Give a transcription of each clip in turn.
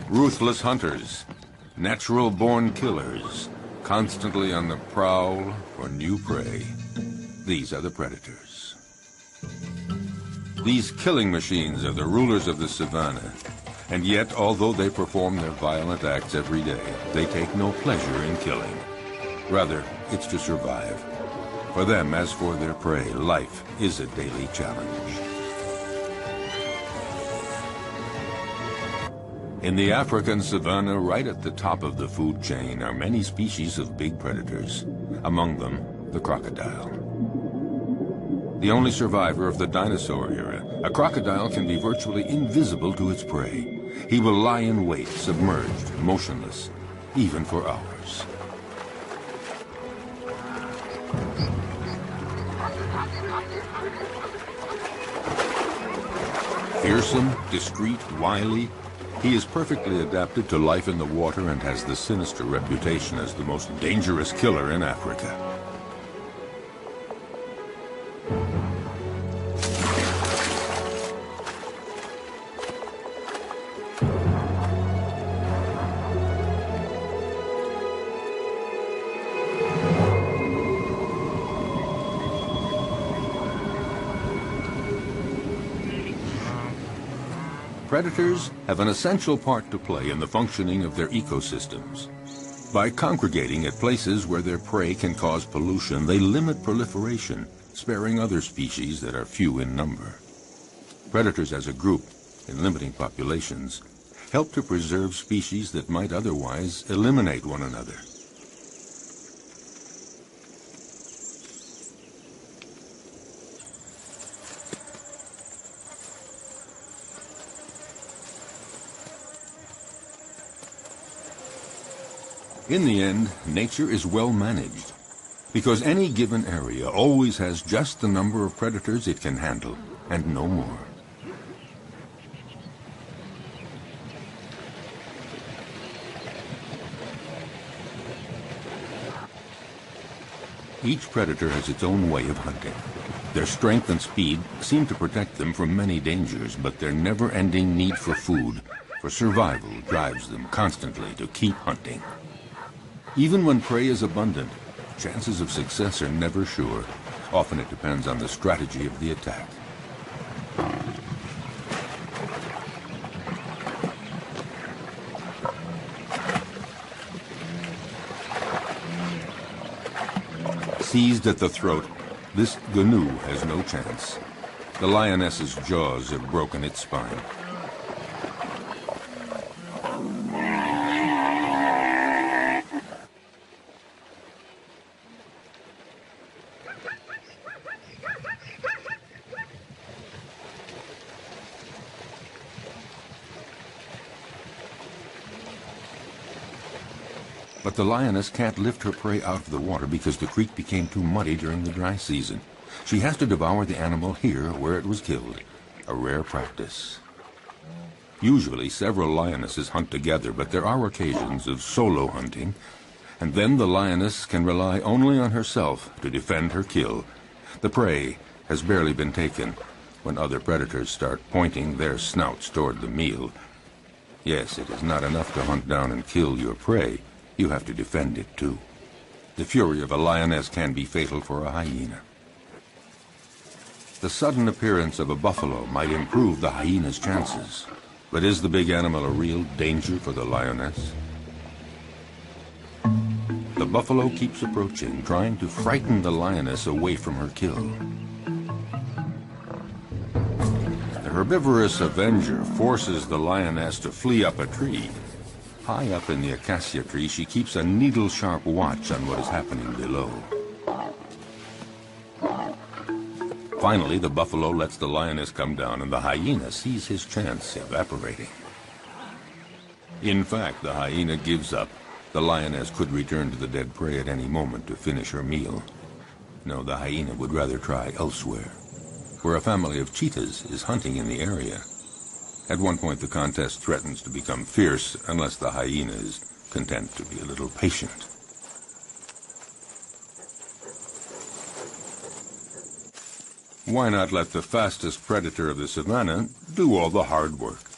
Ruthless hunters, natural-born killers, constantly on the prowl for new prey. These are the predators. These killing machines are the rulers of the savannah. And yet, although they perform their violent acts every day, they take no pleasure in killing. Rather, it's to survive. For them, as for their prey, life is a daily challenge. In the African savanna, right at the top of the food chain, are many species of big predators. Among them, the crocodile. The only survivor of the dinosaur era, a crocodile can be virtually invisible to its prey. He will lie in wait, submerged, motionless, even for hours. Fearsome, discreet, wily, he is perfectly adapted to life in the water and has the sinister reputation as the most dangerous killer in Africa. Predators have an essential part to play in the functioning of their ecosystems. By congregating at places where their prey can cause pollution, they limit proliferation, sparing other species that are few in number. Predators as a group, in limiting populations, help to preserve species that might otherwise eliminate one another. In the end, nature is well managed, because any given area always has just the number of predators it can handle, and no more. Each predator has its own way of hunting. Their strength and speed seem to protect them from many dangers, but their never-ending need for food, for survival, drives them constantly to keep hunting. Even when prey is abundant, chances of success are never sure. Often it depends on the strategy of the attack. Seized at the throat, this gnu has no chance. The lioness's jaws have broken its spine. But the lioness can't lift her prey out of the water because the creek became too muddy during the dry season. She has to devour the animal here where it was killed, a rare practice. Usually several lionesses hunt together, but there are occasions of solo hunting, and then the lioness can rely only on herself to defend her kill. The prey has barely been taken when other predators start pointing their snouts toward the meal. Yes, it is not enough to hunt down and kill your prey. You have to defend it, too. The fury of a lioness can be fatal for a hyena. The sudden appearance of a buffalo might improve the hyena's chances. But is the big animal a real danger for the lioness? The buffalo keeps approaching, trying to frighten the lioness away from her kill. The herbivorous avenger forces the lioness to flee up a tree. High up in the acacia tree, she keeps a needle-sharp watch on what is happening below. Finally, the buffalo lets the lioness come down, and the hyena sees his chance evaporating. In fact, the hyena gives up. The lioness could return to the dead prey at any moment to finish her meal. No, the hyena would rather try elsewhere, where a family of cheetahs is hunting in the area. At one point, the contest threatens to become fierce unless the hyena is content to be a little patient. Why not let the fastest predator of the savannah do all the hard work?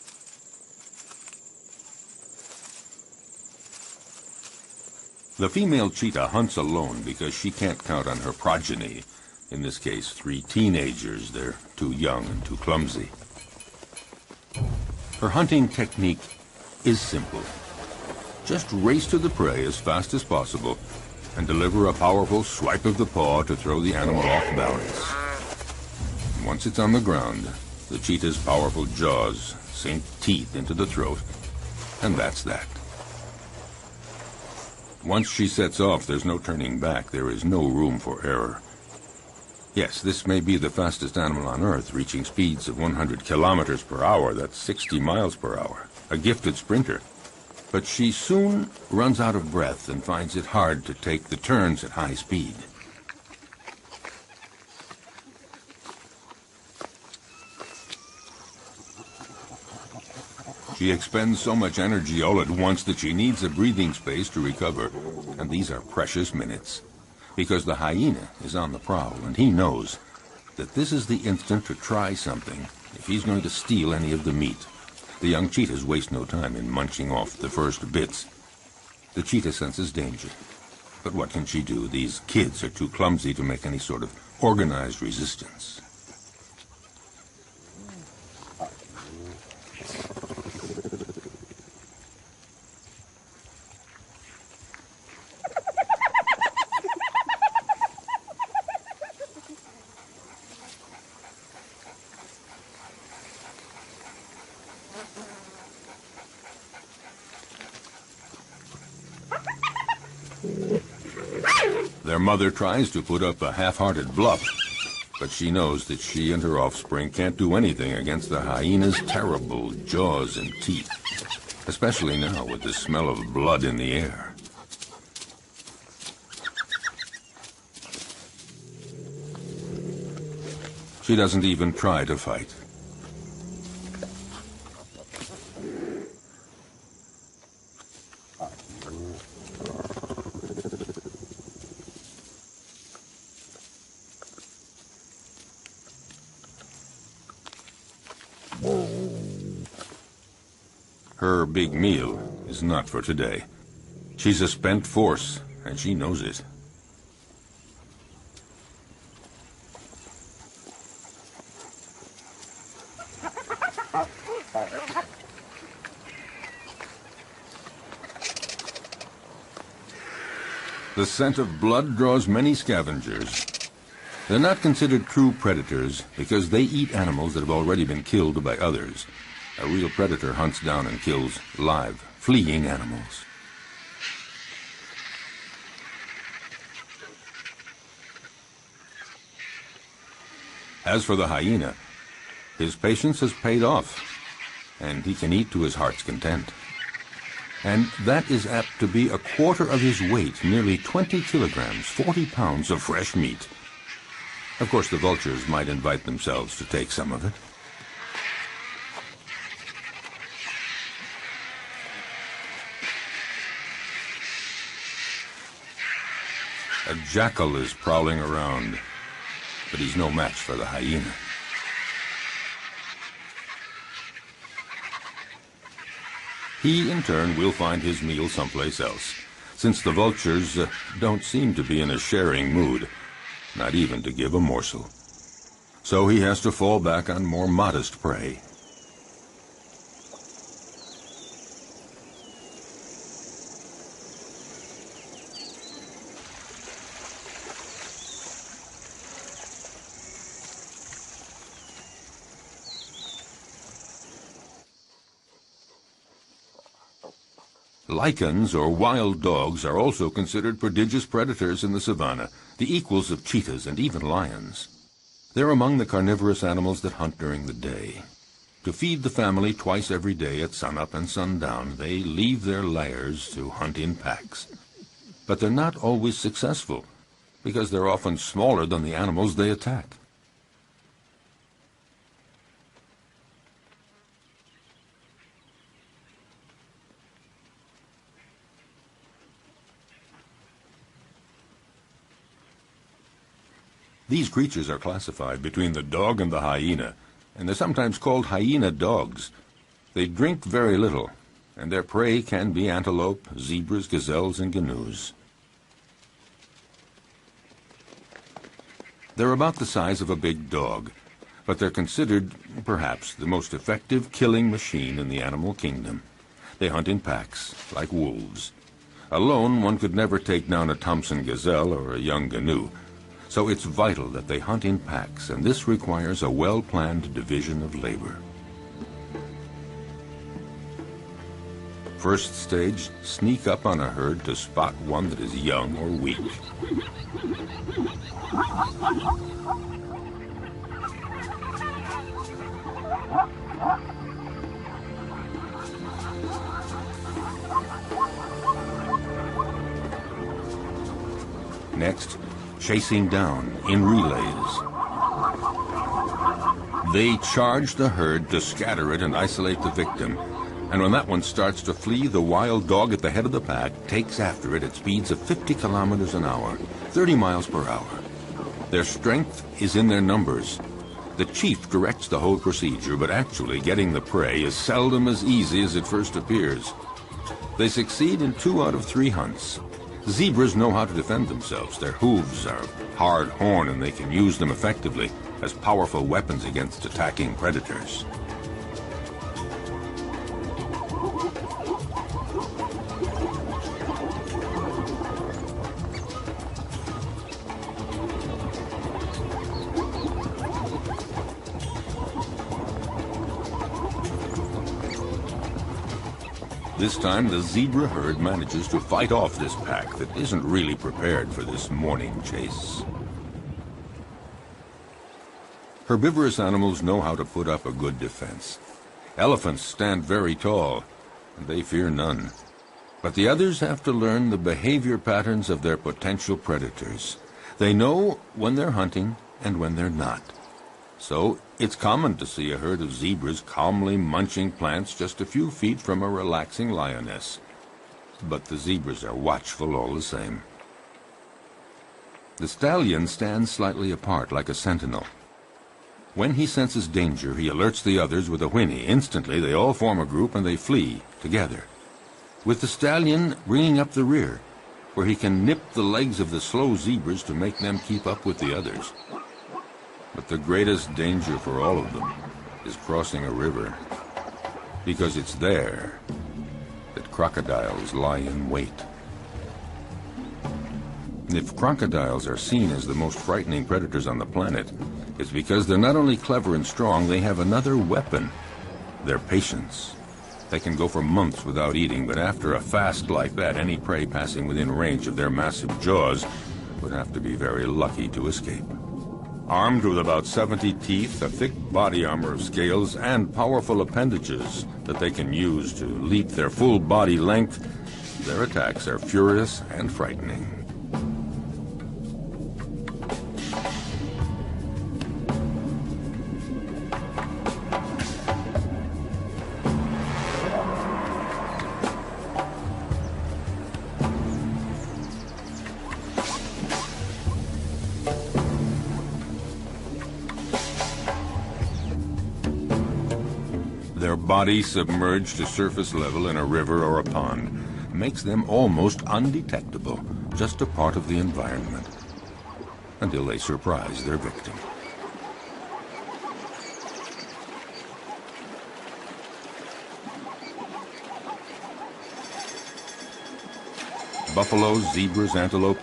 The female cheetah hunts alone because she can't count on her progeny. In this case, 3 teenagers. They're too young and too clumsy. Her hunting technique is simple. Just race to the prey as fast as possible and deliver a powerful swipe of the paw to throw the animal off balance. Once it's on the ground, the cheetah's powerful jaws sink teeth into the throat, and that's that. Once she sets off, there's no turning back. There is no room for error. Yes, this may be the fastest animal on Earth, reaching speeds of 100 kilometers per hour. That's 60 miles per hour. A gifted sprinter. But she soon runs out of breath and finds it hard to take the turns at high speed. She expends so much energy all at once that she needs a breathing space to recover, and these are precious minutes, because the hyena is on the prowl, and he knows that this is the instant to try something if he's going to steal any of the meat. The young cheetahs waste no time in munching off the first bits. The cheetah senses danger, but what can she do? These kids are too clumsy to make any sort of organized resistance. Their mother tries to put up a half-hearted bluff, but she knows that she and her offspring can't do anything against the hyena's terrible jaws and teeth, especially now with the smell of blood in the air. She doesn't even try to fight. Her big meal is not for today. She's a spent force, and she knows it. The scent of blood draws many scavengers. They're not considered true predators because they eat animals that have already been killed by others. A real predator hunts down and kills live, fleeing animals. As for the hyena, his patience has paid off, and he can eat to his heart's content. And that is apt to be a quarter of his weight, nearly 20 kilograms, 40 pounds of fresh meat. Of course, the vultures might invite themselves to take some of it. A jackal is prowling around, but he's no match for the hyena. He, in turn, will find his meal someplace else, since the vultures don't seem to be in a sharing mood, not even to give a morsel. So he has to fall back on more modest prey. Lycans, or wild dogs, are also considered prodigious predators in the savanna, the equals of cheetahs and even lions. They're among the carnivorous animals that hunt during the day. To feed the family twice every day at sunup and sundown, they leave their lairs to hunt in packs. But they're not always successful, because they're often smaller than the animals they attack. These creatures are classified between the dog and the hyena, and they're sometimes called hyena dogs. They drink very little, and their prey can be antelope, zebras, gazelles, and gnus. They're about the size of a big dog, but they're considered, perhaps, the most effective killing machine in the animal kingdom. They hunt in packs, like wolves. Alone, one could never take down a Thompson gazelle or a young gnu. So it's vital that they hunt in packs, and this requires a well-planned division of labor. First stage, sneak up on a herd to spot one that is young or weak. Next, chasing down in relays. They charge the herd to scatter it and isolate the victim. And when that one starts to flee, the wild dog at the head of the pack takes after it at speeds of 50 kilometers an hour, 30 miles per hour. Their strength is in their numbers. The chief directs the whole procedure, but actually getting the prey is seldom as easy as it first appears. They succeed in 2 out of 3 hunts. Zebras know how to defend themselves. Their hooves are hard horn, and they can use them effectively as powerful weapons against attacking predators. This time, the zebra herd manages to fight off this pack that isn't really prepared for this morning chase. Herbivorous animals know how to put up a good defense. Elephants stand very tall, and they fear none. But the others have to learn the behavior patterns of their potential predators. They know when they're hunting and when they're not. So it's common to see a herd of zebras calmly munching plants just a few feet from a relaxing lioness. But the zebras are watchful all the same. The stallion stands slightly apart like a sentinel. When he senses danger, he alerts the others with a whinny. Instantly, they all form a group and they flee together, with the stallion bringing up the rear, where he can nip the legs of the slow zebras to make them keep up with the others. But the greatest danger for all of them is crossing a river, because it's there that crocodiles lie in wait. If crocodiles are seen as the most frightening predators on the planet, it's because they're not only clever and strong, they have another weapon: their patience. They can go for months without eating, but after a fast like that, any prey passing within range of their massive jaws would have to be very lucky to escape. Armed with about 70 teeth, a thick body armor of scales, and powerful appendages that they can use to leap their full body length, their attacks are furious and frightening. Their body submerged to surface level in a river or a pond makes them almost undetectable, just a part of the environment, until they surprise their victim. Buffaloes, zebras, antelope,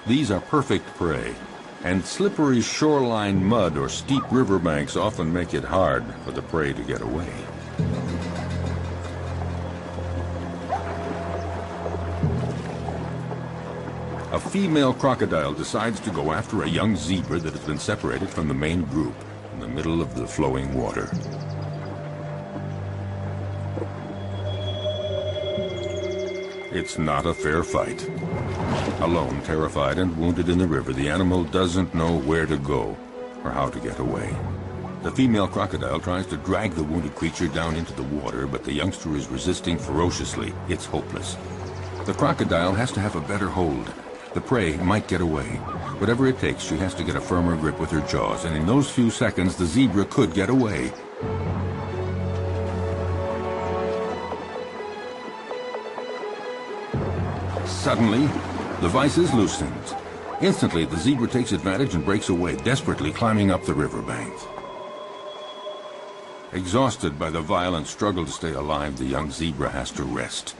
these are perfect prey. And slippery shoreline mud or steep riverbanks often make it hard for the prey to get away. A female crocodile decides to go after a young zebra that has been separated from the main group in the middle of the flowing water. It's not a fair fight. Alone, terrified and wounded in the river, the animal doesn't know where to go or how to get away. The female crocodile tries to drag the wounded creature down into the water, but the youngster is resisting ferociously. It's hopeless. The crocodile has to have a better hold. The prey might get away. Whatever it takes, she has to get a firmer grip with her jaws, and in those few seconds, the zebra could get away. Suddenly, the vise is loosened. Instantly, the zebra takes advantage and breaks away, desperately climbing up the riverbank. Exhausted by the violent struggle to stay alive, the young zebra has to rest.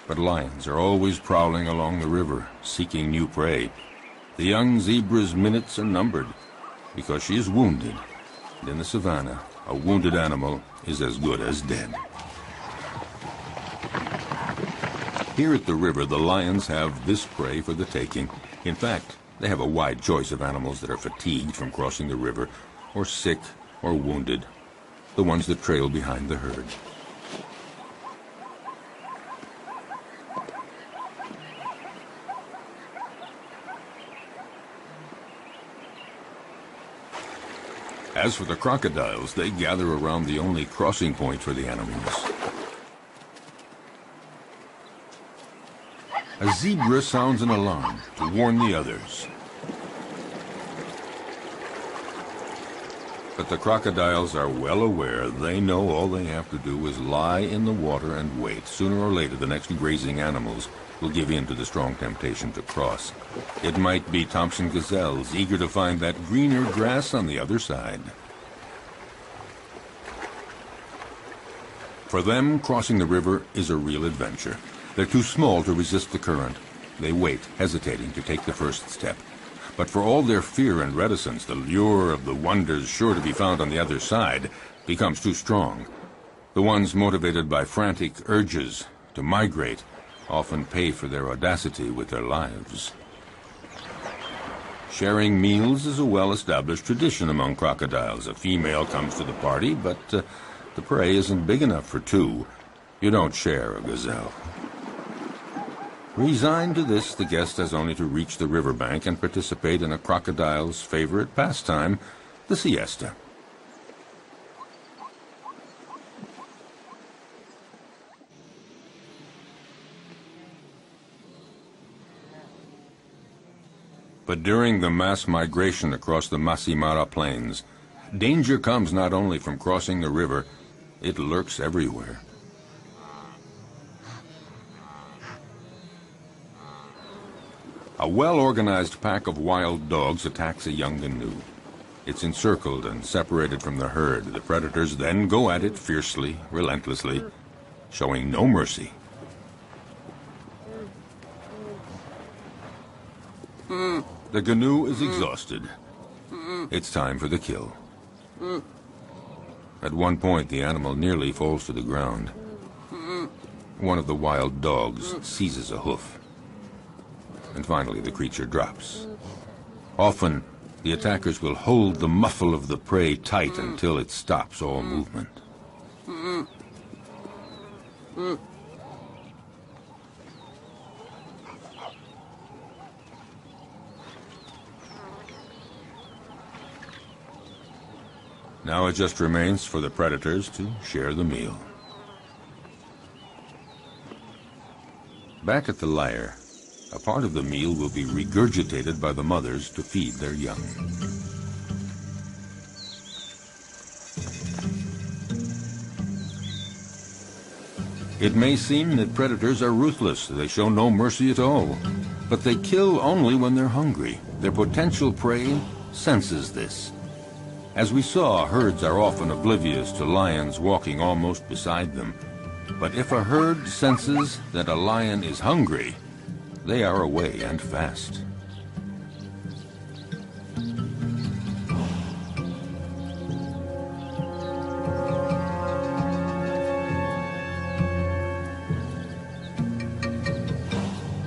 But lions are always prowling along the river, seeking new prey. The young zebra's minutes are numbered because she is wounded. And in the savannah, a wounded animal is as good as dead. Here at the river, the lions have this prey for the taking. In fact, they have a wide choice of animals that are fatigued from crossing the river, or sick, or wounded, the ones that trail behind the herd. As for the crocodiles, they gather around the only crossing point for the animals. A zebra sounds an alarm to warn the others. But the crocodiles are well aware. They know all they have to do is lie in the water and wait. Sooner or later, the next grazing animals will give in to the strong temptation to cross. It might be Thompson gazelles, eager to find that greener grass on the other side. For them, crossing the river is a real adventure. They're too small to resist the current. They wait, hesitating to take the first step. But for all their fear and reticence, the lure of the wonders sure to be found on the other side becomes too strong. The ones motivated by frantic urges to migrate often pay for their audacity with their lives. Sharing meals is a well-established tradition among crocodiles. A female comes to the party, but the prey isn't big enough for two. You don't share a gazelle. Resigned to this, the guest has only to reach the riverbank and participate in a crocodile's favorite pastime, the siesta. But during the mass migration across the Masimara Plains, danger comes not only from crossing the river, it lurks everywhere. A well-organized pack of wild dogs attacks a young gnu. It's encircled and separated from the herd. The predators then go at it fiercely, relentlessly, showing no mercy. The gnu is exhausted. It's time for the kill. At one point, the animal nearly falls to the ground. One of the wild dogs seizes a hoof. And finally, the creature drops. Often, the attackers will hold the muffle of the prey tight until it stops all movement. Now it just remains for the predators to share the meal. Back at the lair, a part of the meal will be regurgitated by the mothers to feed their young. It may seem that predators are ruthless. They show no mercy at all. But they kill only when they're hungry. Their potential prey senses this. As we saw, herds are often oblivious to lions walking almost beside them. But if a herd senses that a lion is hungry, they are away and fast.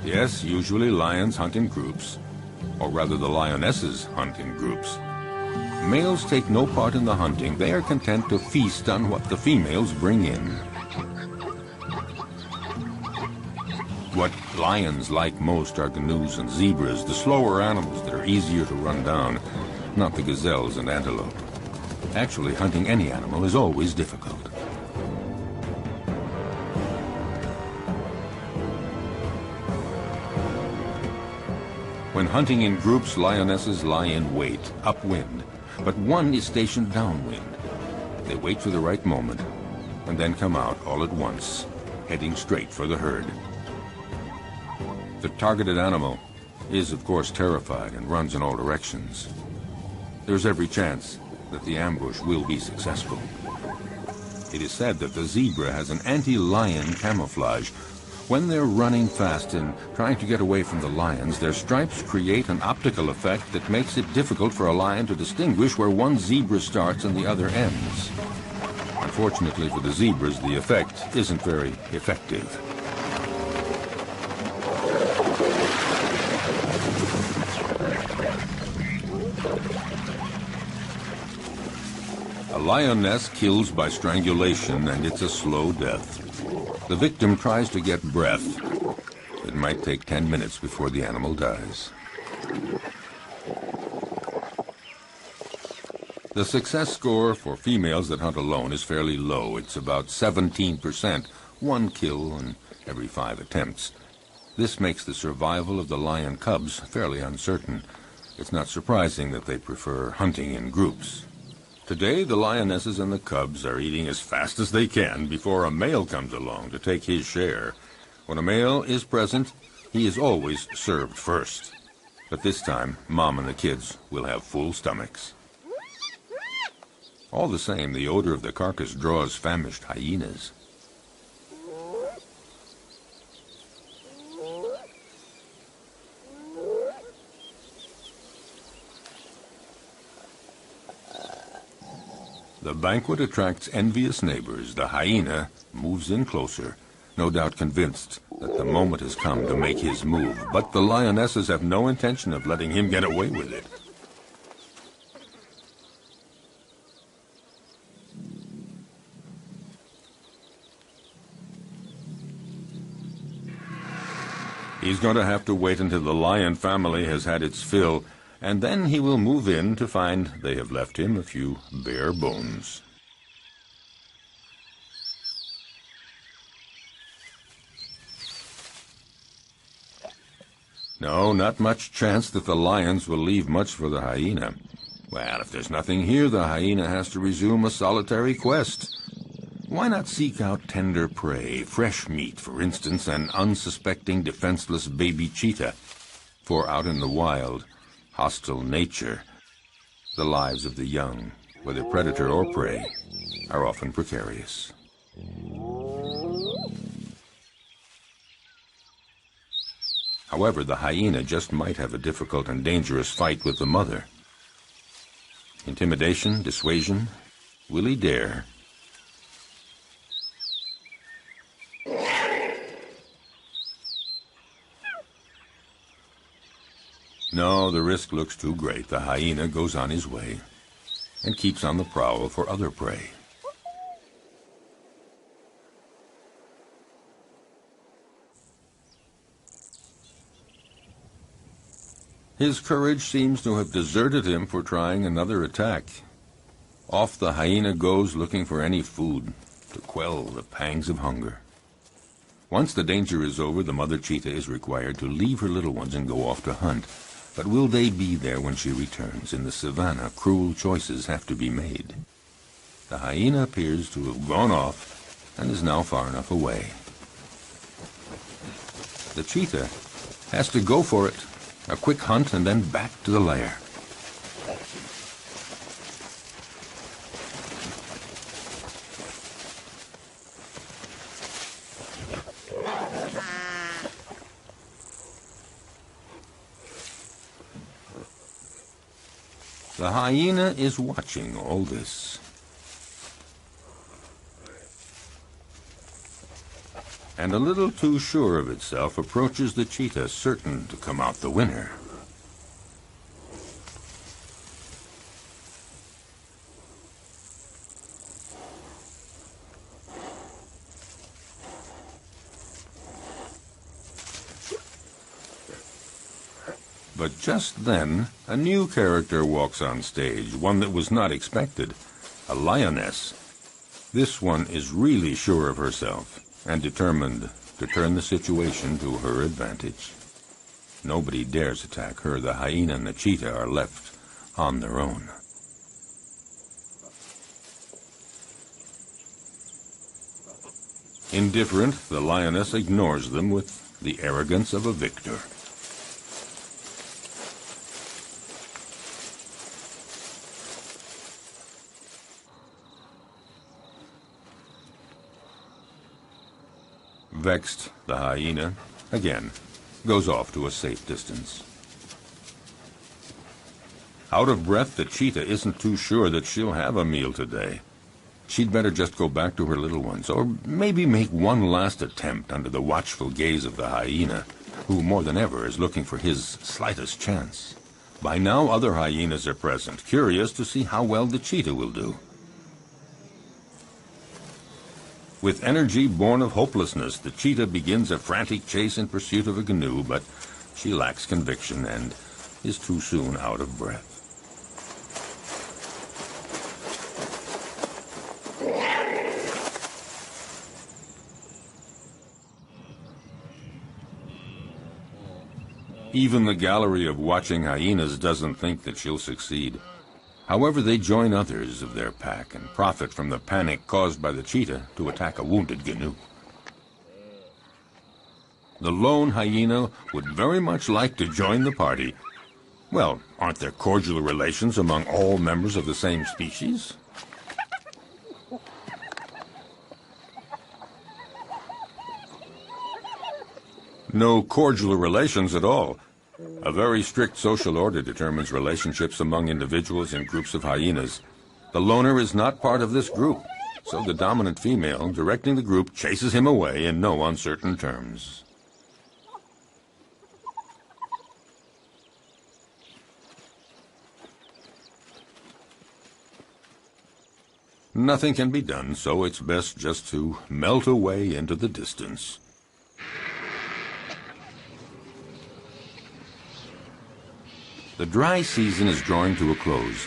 Yes, usually lions hunt in groups, or rather the lionesses hunt in groups. Males take no part in the hunting. They are content to feast on what the females bring in. What lions like most are gnus and zebras, the slower animals that are easier to run down, not the gazelles and antelope. Actually, hunting any animal is always difficult. When hunting in groups, lionesses lie in wait, upwind, but one is stationed downwind. They wait for the right moment, and then come out all at once, heading straight for the herd. The targeted animal is, of course, terrified and runs in all directions. There's every chance that the ambush will be successful. It is said that the zebra has an anti-lion camouflage. When they're running fast and trying to get away from the lions, their stripes create an optical effect that makes it difficult for a lion to distinguish where one zebra starts and the other ends. Unfortunately for the zebras, the effect isn't very effective. A lioness kills by strangulation, and it's a slow death. The victim tries to get breath. It might take 10 minutes before the animal dies. The success score for females that hunt alone is fairly low. It's about 17%, one kill in every 5 attempts. This makes the survival of the lion cubs fairly uncertain. It's not surprising that they prefer hunting in groups. Today, the lionesses and the cubs are eating as fast as they can before a male comes along to take his share. When a male is present, he is always served first. But this time, Mom and the kids will have full stomachs. All the same, the odor of the carcass draws famished hyenas. The banquet attracts envious neighbors. The hyena moves in closer, no doubt convinced that the moment has come to make his move. But the lionesses have no intention of letting him get away with it. He's going to have to wait until the lion family has had its fill, and then he will move in to find they have left him a few bare bones. No, not much chance that the lions will leave much for the hyena. Well, if there's nothing here, the hyena has to resume a solitary quest. Why not seek out tender prey, fresh meat, for instance, an unsuspecting, defenseless baby cheetah? For out in the wild, hostile nature, the lives of the young, whether predator or prey, are often precarious. However, the hyena just might have a difficult and dangerous fight with the mother. Intimidation, dissuasion, will he dare? No, the risk looks too great. The hyena goes on his way and keeps on the prowl for other prey. His courage seems to have deserted him for trying another attack. Off the hyena goes looking for any food to quell the pangs of hunger. Once the danger is over, the mother cheetah is required to leave her little ones and go off to hunt. But will they be there when she returns? In the savannah, cruel choices have to be made. The hyena appears to have gone off and is now far enough away. The cheetah has to go for it. A quick hunt and then back to the lair. The hyena is watching all this. And a little too sure of itself approaches the cheetah, certain to come out the winner. But just then, a new character walks on stage, one that was not expected, a lioness. This one is really sure of herself and determined to turn the situation to her advantage. Nobody dares attack her. The hyena and the cheetah are left on their own. Indifferent, the lioness ignores them with the arrogance of a victor. Vexed, the hyena, again, goes off to a safe distance. Out of breath, the cheetah isn't too sure that she'll have a meal today. She'd better just go back to her little ones, or maybe make one last attempt under the watchful gaze of the hyena, who more than ever is looking for his slightest chance. By now, other hyenas are present, curious to see how well the cheetah will do. With energy born of hopelessness, the cheetah begins a frantic chase in pursuit of a canoe, but she lacks conviction and is too soon out of breath. Even the gallery of watching hyenas doesn't think that she'll succeed. However, they join others of their pack and profit from the panic caused by the cheetah to attack a wounded canoe. The lone hyena would very much like to join the party. Well, aren't there cordial relations among all members of the same species? No cordial relations at all. A very strict social order determines relationships among individuals in groups of hyenas. The loner is not part of this group, so the dominant female directing the group chases him away in no uncertain terms. Nothing can be done, so it's best just to melt away into the distance. The dry season is drawing to a close,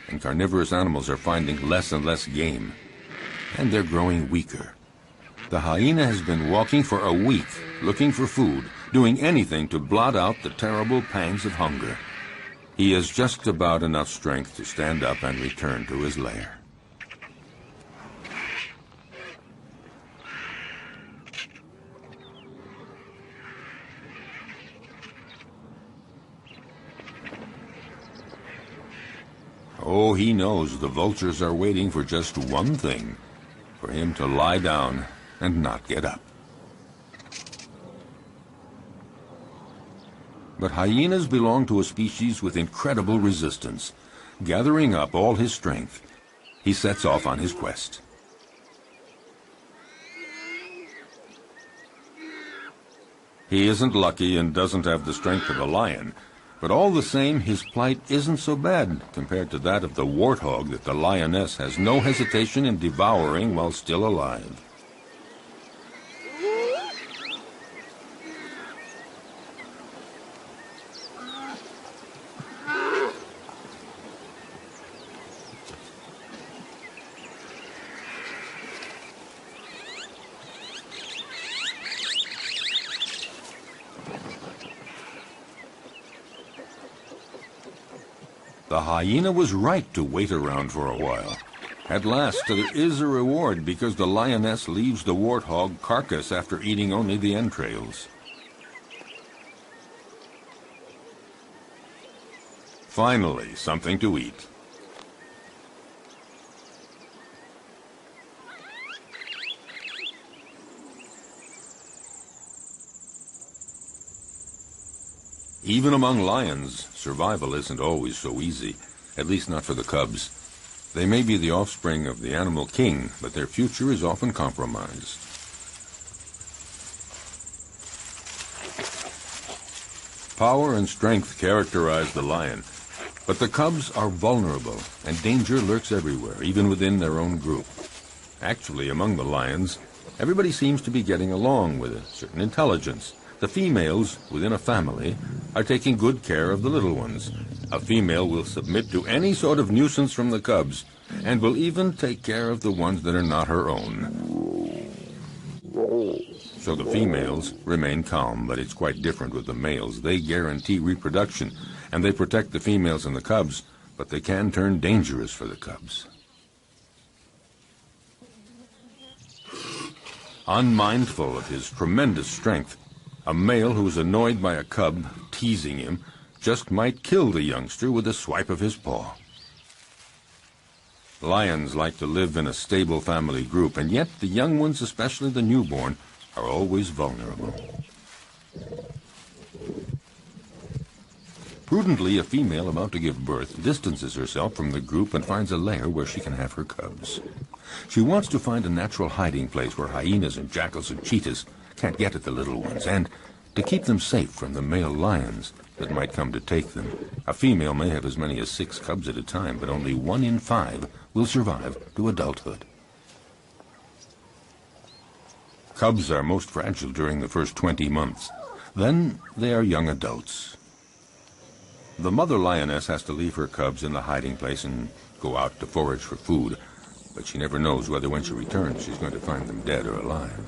and carnivorous animals are finding less and less game, and they're growing weaker. The hyena has been walking for a week, looking for food, doing anything to blot out the terrible pangs of hunger. He has just about enough strength to stand up and return to his lair. Oh, he knows the vultures are waiting for just one thing, for him to lie down and not get up. But hyenas belong to a species with incredible resistance. Gathering up all his strength, he sets off on his quest. He isn't lucky and doesn't have the strength of a lion, but all the same, his plight isn't so bad compared to that of the warthog that the lioness has no hesitation in devouring while still alive. The hyena was right to wait around for a while. At last, there is a reward because the lioness leaves the warthog carcass after eating only the entrails. Finally, something to eat. Even among lions, survival isn't always so easy, at least not for the cubs. They may be the offspring of the animal king, but their future is often compromised. Power and strength characterize the lion, but the cubs are vulnerable, and danger lurks everywhere, even within their own group. Actually, among the lions, everybody seems to be getting along with a certain intelligence. The females within a family are taking good care of the little ones. A female will submit to any sort of nuisance from the cubs, and will even take care of the ones that are not her own. So the females remain calm, but it's quite different with the males. They guarantee reproduction, and they protect the females and the cubs, but they can turn dangerous for the cubs. Unmindful of his tremendous strength, a male who is annoyed by a cub teasing him just might kill the youngster with a swipe of his paw. Lions like to live in a stable family group, and yet the young ones, especially the newborn, are always vulnerable. Prudently, a female about to give birth distances herself from the group and finds a lair where she can have her cubs. She wants to find a natural hiding place where hyenas and jackals and cheetahs can't get at the little ones, and to keep them safe from the male lions that might come to take them. A female may have as many as 6 cubs at a time, but only 1 in 5 will survive to adulthood. Cubs are most fragile during the first 20 months. Then they are young adults. The mother lioness has to leave her cubs in the hiding place and go out to forage for food, but she never knows whether when she returns she's going to find them dead or alive.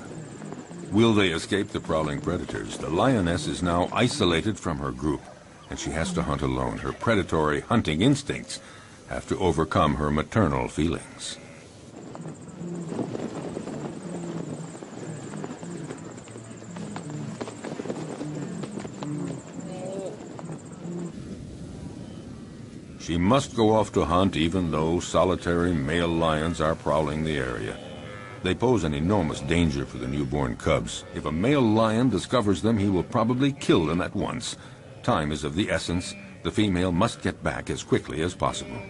Will they escape the prowling predators? The lioness is now isolated from her group, and she has to hunt alone. Her predatory hunting instincts have to overcome her maternal feelings. She must go off to hunt even though solitary male lions are prowling the area. They pose an enormous danger for the newborn cubs. If a male lion discovers them, he will probably kill them at once. Time is of the essence. The female must get back as quickly as possible.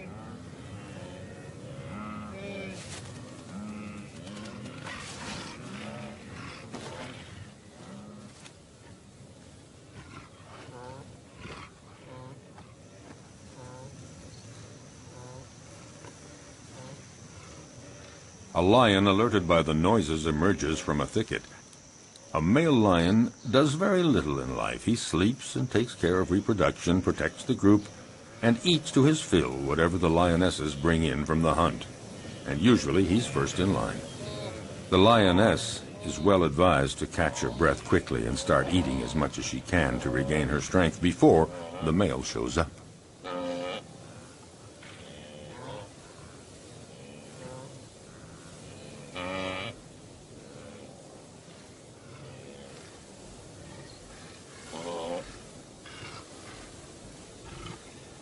A lion, alerted by the noises, emerges from a thicket. A male lion does very little in life. He sleeps and takes care of reproduction, protects the group, and eats to his fill whatever the lionesses bring in from the hunt. And usually he's first in line. The lioness is well advised to catch her breath quickly and start eating as much as she can to regain her strength before the male shows up.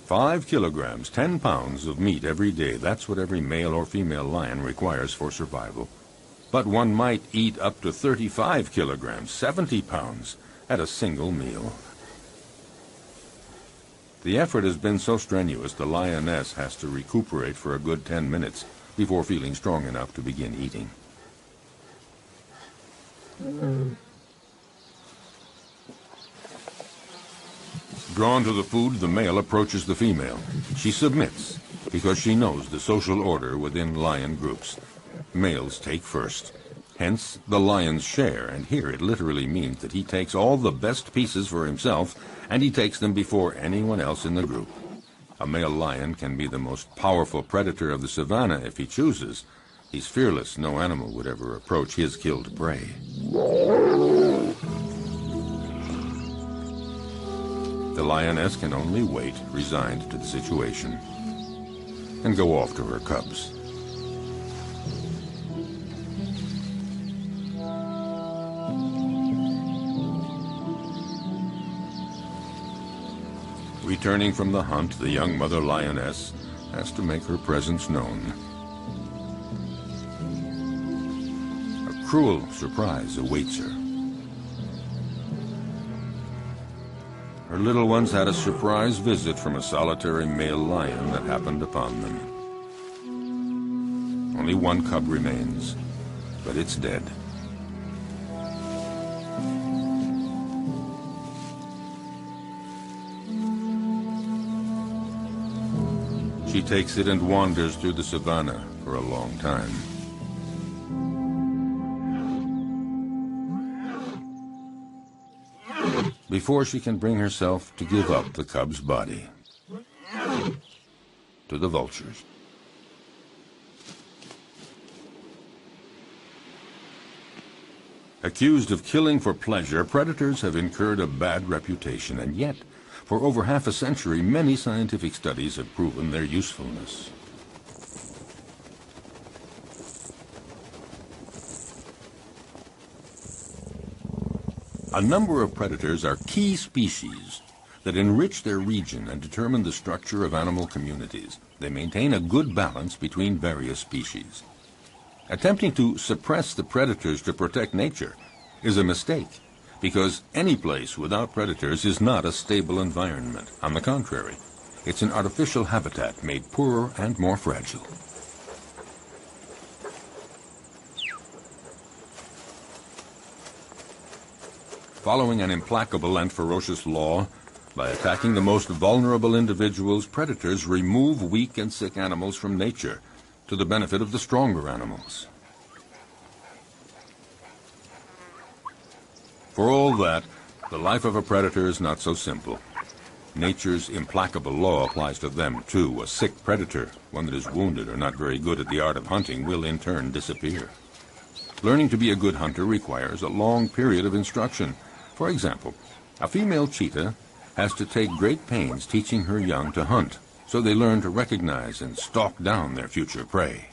"5 kilograms, 10 pounds of meat every day. That's what every male or female lion requires for survival. But one might eat up to 35 kilograms, 70 pounds, at a single meal. The effort has been so strenuous, the lioness has to recuperate for a good 10 minutes before feeling strong enough to begin eating. Drawn to the food, the male approaches the female. She submits because she knows the social order within lion groups. Males take first. Hence the lion's share, and here it literally means that he takes all the best pieces for himself, and he takes them before anyone else in the group. A male lion can be the most powerful predator of the savannah if he chooses. He's fearless. No animal would ever approach his killed prey. The lioness can only wait, resigned to the situation, and go off to her cubs. Returning from the hunt, the young mother lioness has to make her presence known. A cruel surprise awaits her. Her little ones had a surprise visit from a solitary male lion that happened upon them. Only one cub remains, but it's dead. She takes it and wanders through the savannah for a long time. Before she can bring herself to give up the cub's body to the vultures. Accused of killing for pleasure, predators have incurred a bad reputation, and yet, for over half a century, many scientific studies have proven their usefulness. A number of predators are key species that enrich their region and determine the structure of animal communities. They maintain a good balance between various species. Attempting to suppress the predators to protect nature is a mistake, because any place without predators is not a stable environment. On the contrary, it's an artificial habitat made poorer and more fragile. Following an implacable and ferocious law, by attacking the most vulnerable individuals, predators remove weak and sick animals from nature to the benefit of the stronger animals. For all that, the life of a predator is not so simple. Nature's implacable law applies to them, too. A sick predator, one that is wounded or not very good at the art of hunting, will in turn disappear. Learning to be a good hunter requires a long period of instruction. For example, a female cheetah has to take great pains teaching her young to hunt, so they learn to recognize and stalk down their future prey.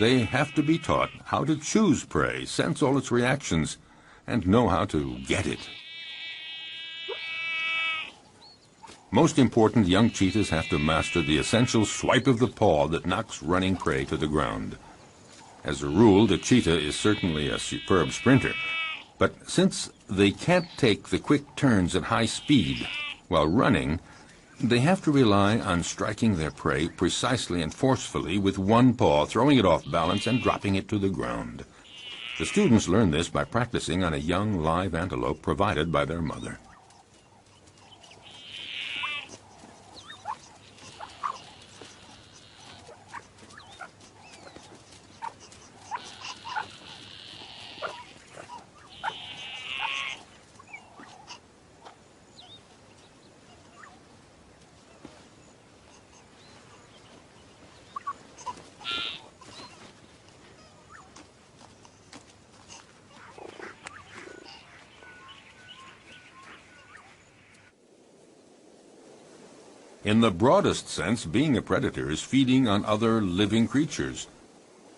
They have to be taught how to choose prey, sense all its reactions, and know how to get it. Most important, young cheetahs have to master the essential swipe of the paw that knocks running prey to the ground. As a rule, the cheetah is certainly a superb sprinter, but since they can't take the quick turns at high speed while running, they have to rely on striking their prey precisely and forcefully with one paw, throwing it off balance and dropping it to the ground. The students learn this by practicing on a young live antelope provided by their mother. In the broadest sense, being a predator is feeding on other living creatures.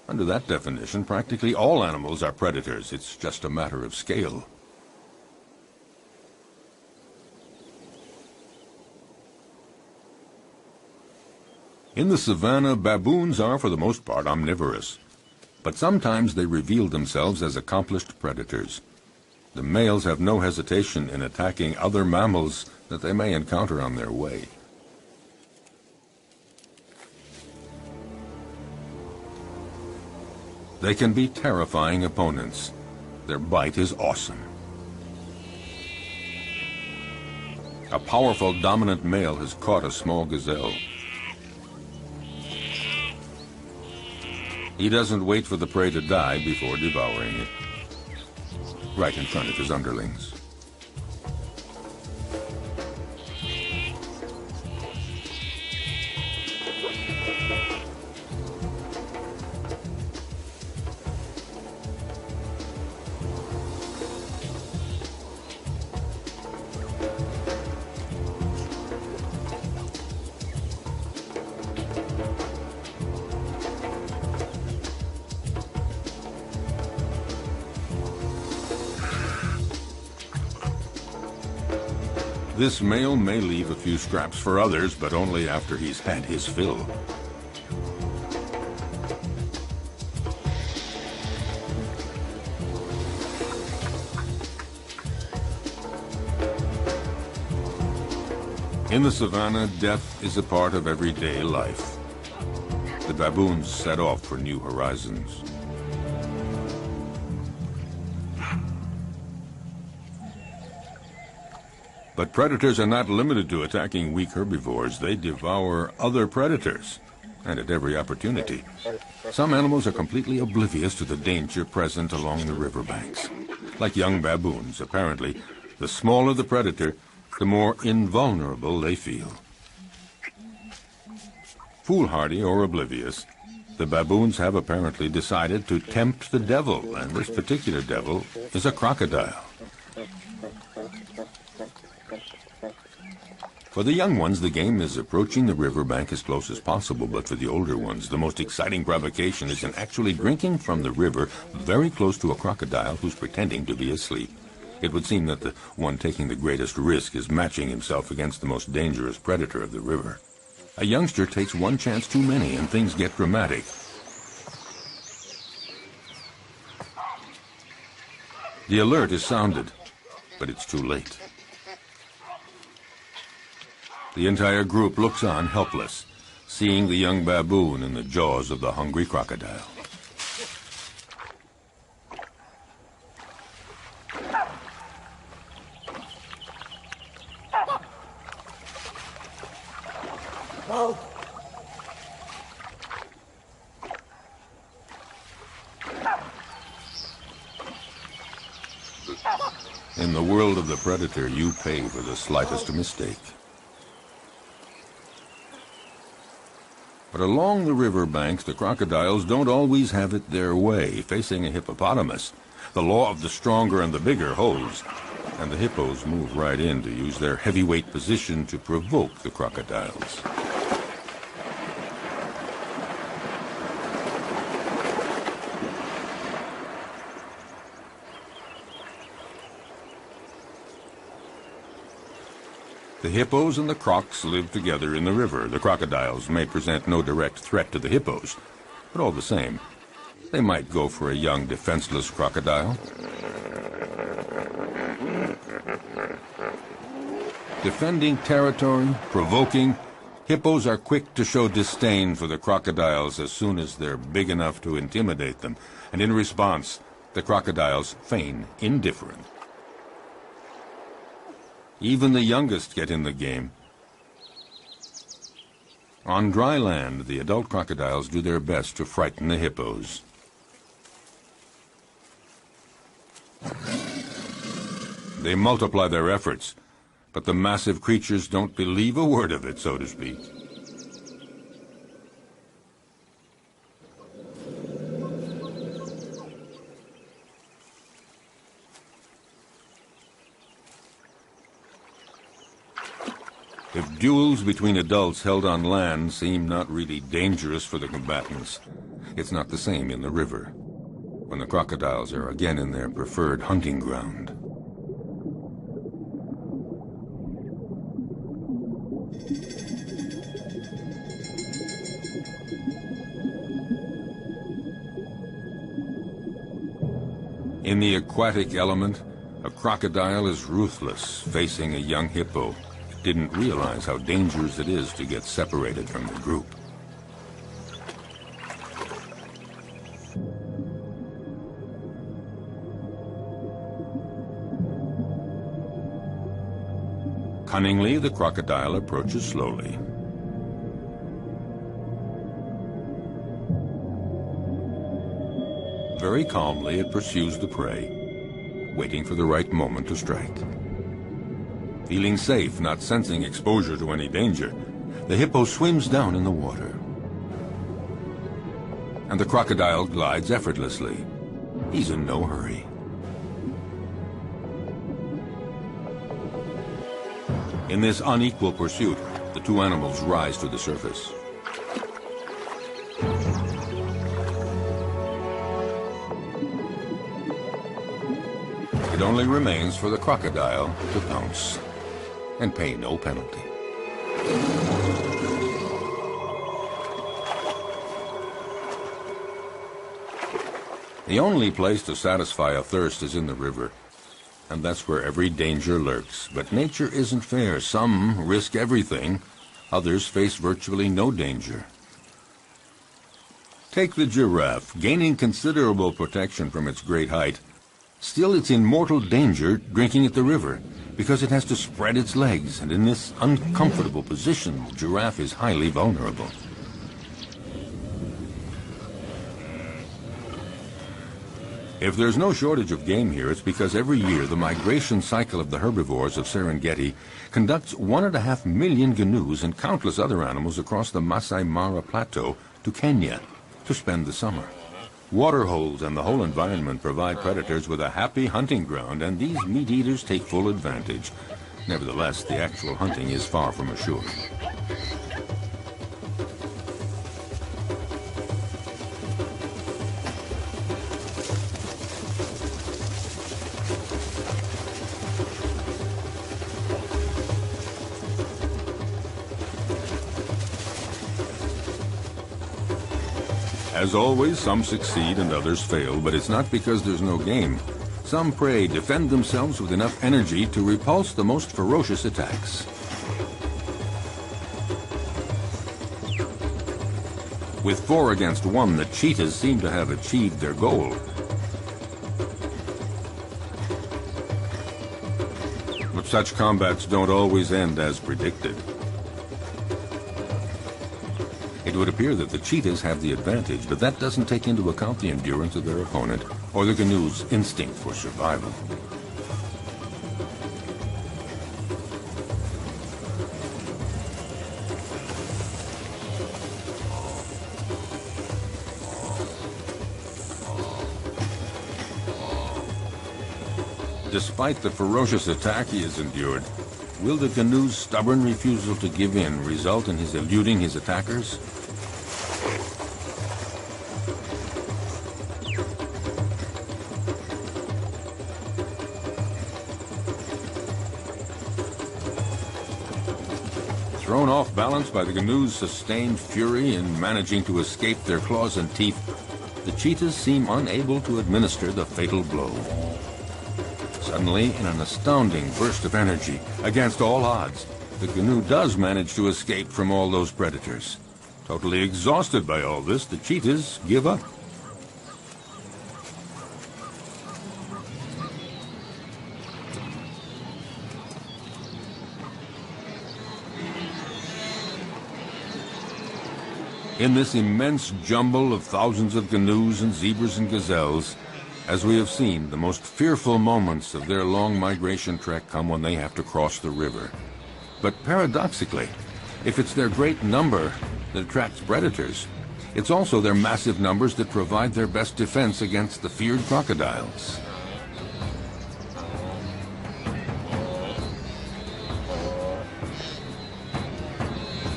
Under that definition, practically all animals are predators. It's just a matter of scale. In the savannah, baboons are for the most part omnivorous, but sometimes they reveal themselves as accomplished predators. The males have no hesitation in attacking other mammals that they may encounter on their way. They can be terrifying opponents. Their bite is awesome. A powerful dominant male has caught a small gazelle. He doesn't wait for the prey to die before devouring it, right in front of his underlings. This male may leave a few scraps for others, but only after he's had his fill. In the savannah, death is a part of everyday life. The baboons set off for new horizons. But predators are not limited to attacking weak herbivores. They devour other predators, and at every opportunity. Some animals are completely oblivious to the danger present along the riverbanks. Like young baboons, apparently, the smaller the predator, the more invulnerable they feel. Foolhardy or oblivious, the baboons have apparently decided to tempt the devil, and this particular devil is a crocodile. For the young ones, the game is approaching the riverbank as close as possible, but for the older ones, the most exciting provocation is in actually drinking from the river very close to a crocodile who's pretending to be asleep. It would seem that the one taking the greatest risk is matching himself against the most dangerous predator of the river. A youngster takes one chance too many, and things get dramatic. The alert is sounded, but it's too late. The entire group looks on helpless, seeing the young baboon in the jaws of the hungry crocodile. In the world of the predator, you pay for the slightest mistake. But along the river banks, the crocodiles don't always have it their way. Facing a hippopotamus, the law of the stronger and the bigger holds, and the hippos move right in to use their heavyweight position to provoke the crocodiles. The hippos and the crocs live together in the river. The crocodiles may present no direct threat to the hippos, but all the same, they might go for a young, defenseless crocodile. Defending territory, provoking, hippos are quick to show disdain for the crocodiles as soon as they're big enough to intimidate them, and in response, the crocodiles feign indifferent. Even the youngest get in the game. On dry land, the adult crocodiles do their best to frighten the hippos. They multiply their efforts, but the massive creatures don't believe a word of it, so to speak. If duels between adults held on land seem not really dangerous for the combatants, it's not the same in the river, when the crocodiles are again in their preferred hunting ground. In the aquatic element, a crocodile is ruthless, facing a young hippo. Didn't realize how dangerous it is to get separated from the group. Cunningly, the crocodile approaches slowly. Very calmly, it pursues the prey, waiting for the right moment to strike. Feeling safe, not sensing exposure to any danger, the hippo swims down in the water. And the crocodile glides effortlessly. He's in no hurry. In this unequal pursuit, the two animals rise to the surface. It only remains for the crocodile to pounce and pay no penalty. The only place to satisfy a thirst is in the river, and that's where every danger lurks. But nature isn't fair. Some risk everything, others face virtually no danger. Take the giraffe, gaining considerable protection from its great height. Still, it's in mortal danger drinking at the river, because it has to spread its legs, and in this uncomfortable position, the giraffe is highly vulnerable. If there's no shortage of game here, it's because every year the migration cycle of the herbivores of Serengeti conducts 1.5 million gnus and countless other animals across the Masai Mara Plateau to Kenya to spend the summer. Waterholes and the whole environment provide predators with a happy hunting ground, and these meat-eaters take full advantage. Nevertheless, the actual hunting is far from assured. As always, some succeed and others fail, but it's not because there's no game. Some prey defend themselves with enough energy to repulse the most ferocious attacks. With 4 against 1, the cheetahs seem to have achieved their goal. But such combats don't always end as predicted. It would appear that the cheetahs have the advantage, but that doesn't take into account the endurance of their opponent or the canoe's instinct for survival. Despite the ferocious attack he has endured, will the canoe's stubborn refusal to give in result in his eluding his attackers? Thrown off balance by the canoe's sustained fury in managing to escape their claws and teeth, the cheetahs seem unable to administer the fatal blow. Suddenly, in an astounding burst of energy, against all odds, the canoe does manage to escape from all those predators. Totally exhausted by all this, the cheetahs give up. In this immense jumble of thousands of canoes and zebras and gazelles, as we have seen, the most fearful moments of their long migration trek come when they have to cross the river. But paradoxically, if it's their great number that attracts predators, it's also their massive numbers that provide their best defense against the feared crocodiles.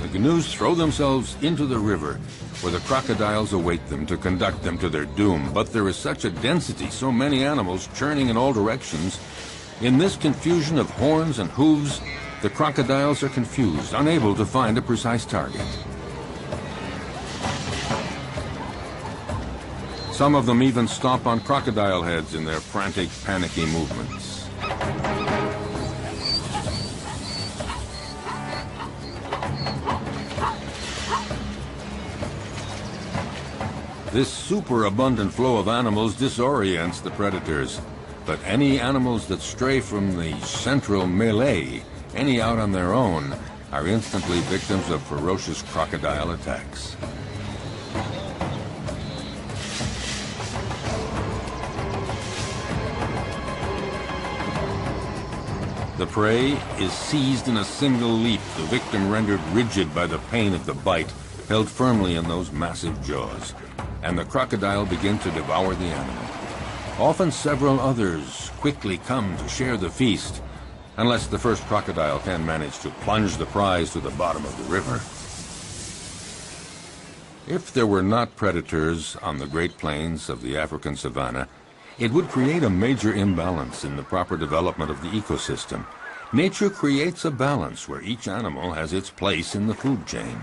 The canoes throw themselves into the river, where the crocodiles await them to conduct them to their doom. But there is such a density, so many animals churning in all directions. In this confusion of horns and hooves, the crocodiles are confused, unable to find a precise target. Some of them even stomp on crocodile heads in their frantic, panicky movements. This superabundant flow of animals disorients the predators, but any animals that stray from the central melee, any out on their own, are instantly victims of ferocious crocodile attacks. The prey is seized in a single leap, the victim rendered rigid by the pain of the bite, held firmly in those massive jaws, and the crocodile begins to devour the animal. Often several others quickly come to share the feast, unless the first crocodile can manage to plunge the prize to the bottom of the river. If there were not predators on the Great Plains of the African savanna, it would create a major imbalance in the proper development of the ecosystem. Nature creates a balance where each animal has its place in the food chain.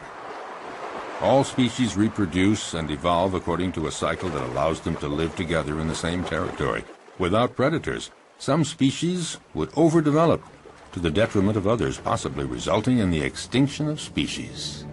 All species reproduce and evolve according to a cycle that allows them to live together in the same territory. Without predators, some species would overdevelop to the detriment of others, possibly resulting in the extinction of species.